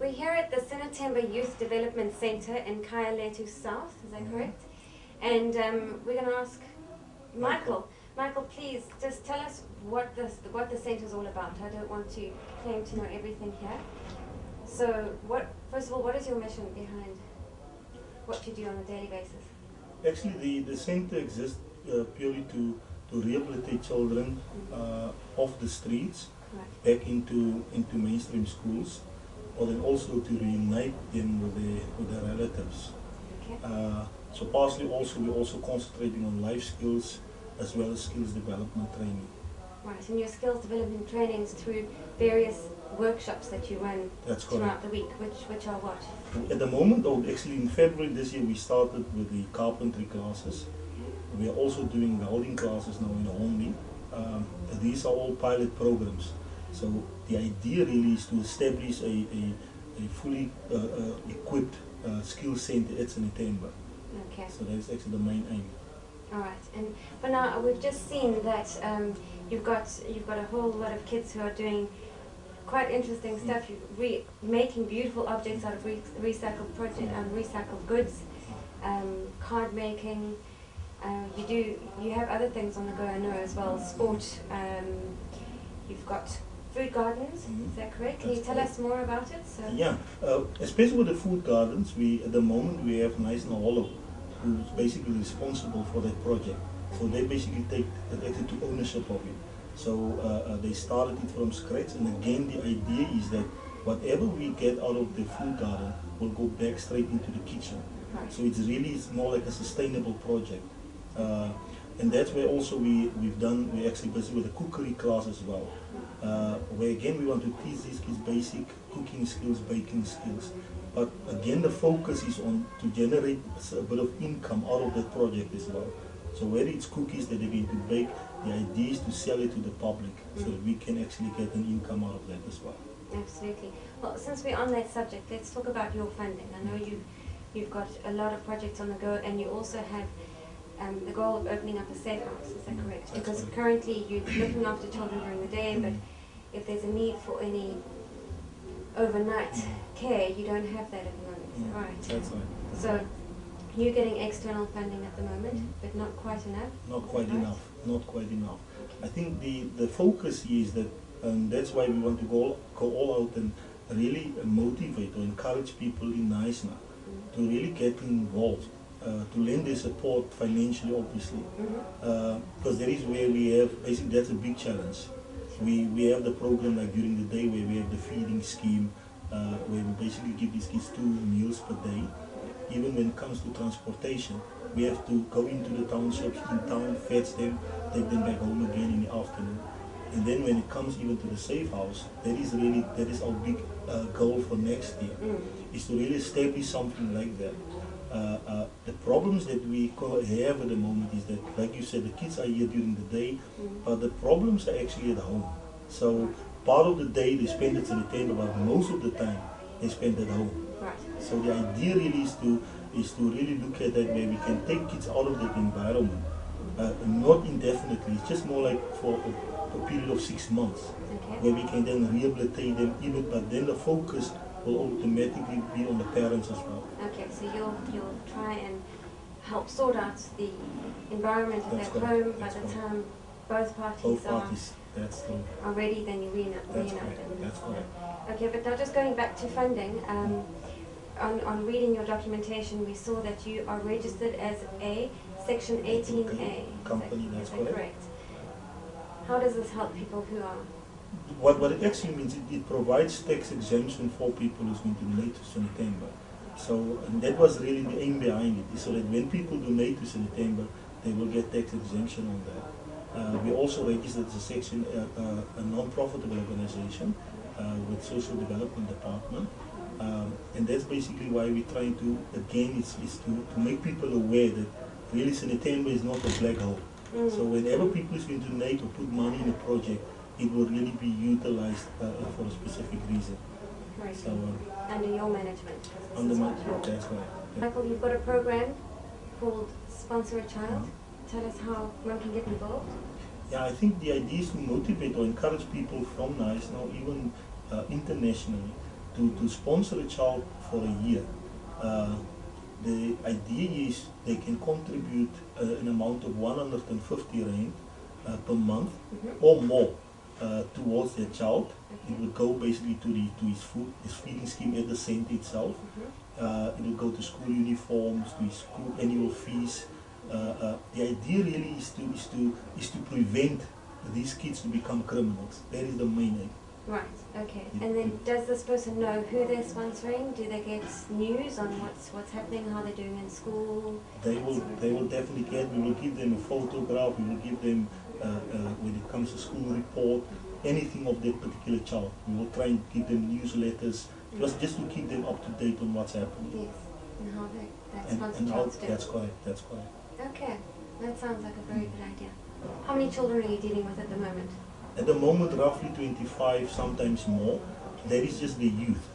We're here at the Sinethemba Youth Development Centre in Khayelitsha South, is that correct? And we're going to ask Michael. Michael, please just tell us what the centre is all about. I don't want to claim to know everything here. So, first of all, what is your mission behind what you do on a daily basis? Actually, the centre exists purely to rehabilitate children off the streets, back into mainstream schools, or then also to reunite them with their relatives. Okay. So partially also we're also concentrating on life skills as well as skills development training. Right, and your skills development training is through various workshops that you run throughout the week, which are what? At the moment, actually in February this year we started with the carpentry classes. We are also doing welding classes now in Homely. These are all pilot programs. So the idea really is to establish a fully equipped skill center at Sinethemba. Okay. So that's actually the main aim. All right, and for now we've just seen that you've got a whole lot of kids who are doing quite interesting stuff. You're making beautiful objects out of recycled goods, card making. You have other things on the go, I know, as well. Sport. You've got food gardens. Is that correct? Can you tell us more about it? So yeah, especially with the food gardens, at the moment we have Nice and Hollow, who's basically responsible for that project. So they basically take ownership of it. So they started it from scratch, and again the idea is that whatever we get out of the food garden will go back straight into the kitchen. right. So it's more like a sustainable project. And that's where also we're actually busy with a cookery class as well, where again we want to teach these kids basic cooking skills, baking skills. But again the focus is on to generate a bit of income out of that project as well. So whether it's cookies that they're going to bake, the idea is to sell it to the public so that we can actually get an income out of that as well. Absolutely. Well, since we're on that subject, let's talk about your funding. I know you've got a lot of projects on the go, and you also have the goal of opening up a safe house. Is that correct? That's because correct. currently you're looking after children during the day, but if there's a need for any overnight care, you don't have that at the moment. Is that right? That's right. So you're getting external funding at the moment, but not quite enough? Not quite right? enough. Not quite enough. Okay. I think the focus here is that, and that's why we want to go all out and really motivate or encourage people in Naisna to really get involved, to lend their support financially, obviously, because that is where we have, basically that's a big challenge. We have the program like during the day where we have the feeding scheme, where we basically give these kids 2 meals per day. Even when it comes to transportation, we have to go into the townships in town, fetch them, take them back home again in the afternoon. And then when it comes even to the safe house, that is our big goal for next year, is to really establish something like that. The problems that we have at the moment is that, like you said, the kids are here during the day, but the problems are actually at home. So part of the day they spend at Sinethemba, but most of the time they spend at home. Right. So the idea really is to really look at that where we can take kids out of that environment, not indefinitely. It's just more like for a period of 6 months, where we can then rehabilitate them even. But then the focus will automatically be on the parents as well. Okay, so you'll try and help sort out the environment of That's their correct. home. By That's the correct. time both parties, That's true. are ready, then you reunite That's them. correct. That's correct. Okay, but now just going back to funding, on reading your documentation, we saw that you are registered as a Section 18A company. That's is that correct? How does this help people who are? What it actually means, it provides tax exemption for people who's going to donate to Sinethemba. So, and that was really the aim behind it, so that when people donate to Sinethemba, they will get tax exemption on that. We also registered as a section, a non-profitable organization with social development department. And that's basically why we're trying to, again, is to make people aware that really Sinethemba is not a black hole. So whenever people is going to donate or put money in a project, it will really be utilized for a specific reason. Right. So, under your management. That's right. Michael, you've got a program called Sponsor a Child. Tell us how one can get involved. Yeah, I think the idea is to motivate or encourage people from NICE, now even internationally, to sponsor a child for a year. The idea is they can contribute an amount of 150 rand per month or more towards their child. It will go basically to his feeding scheme at the center itself. It will go to school uniforms, to his school annual fees. The idea really is to prevent these kids to become criminals. That is the main aim. Right, okay. And then does this person know who they're sponsoring? Do they get news on what's happening, how they're doing in school? They will definitely get, we will give them a photograph, we will give them, when it comes to school report, anything of that particular child. We will try and give them newsletters, just to keep them up to date on what's happening. Yes, and how that sponsored child's doing. That's correct. Okay, that sounds like a very good idea. How many children are you dealing with at the moment? At the moment, roughly 25, sometimes more. That is just the youth.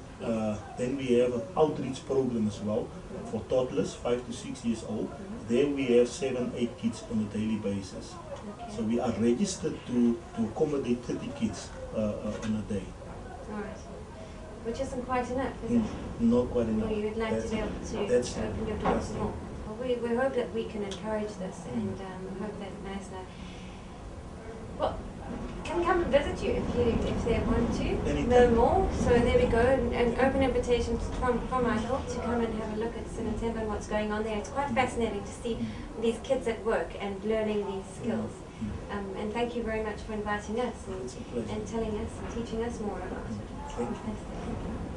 Then we have an outreach program as well for toddlers, 5 to 6 years old. There we have 7, 8 kids on a daily basis. Okay. So we are registered to accommodate 30 kids on a day. Alright. Which isn't quite enough, is it? Not quite enough. Well, you would like to be able to open your doors more. Well, we hope that we can encourage this and hope that NISNA can come and visit you if they want to know more. So there we go, an open invitation from Michael to come and have a look at Sinethemba and what's going on there. It's quite fascinating to see these kids at work and learning these skills. And thank you very much for inviting us and telling us and teaching us more about it. Thank you.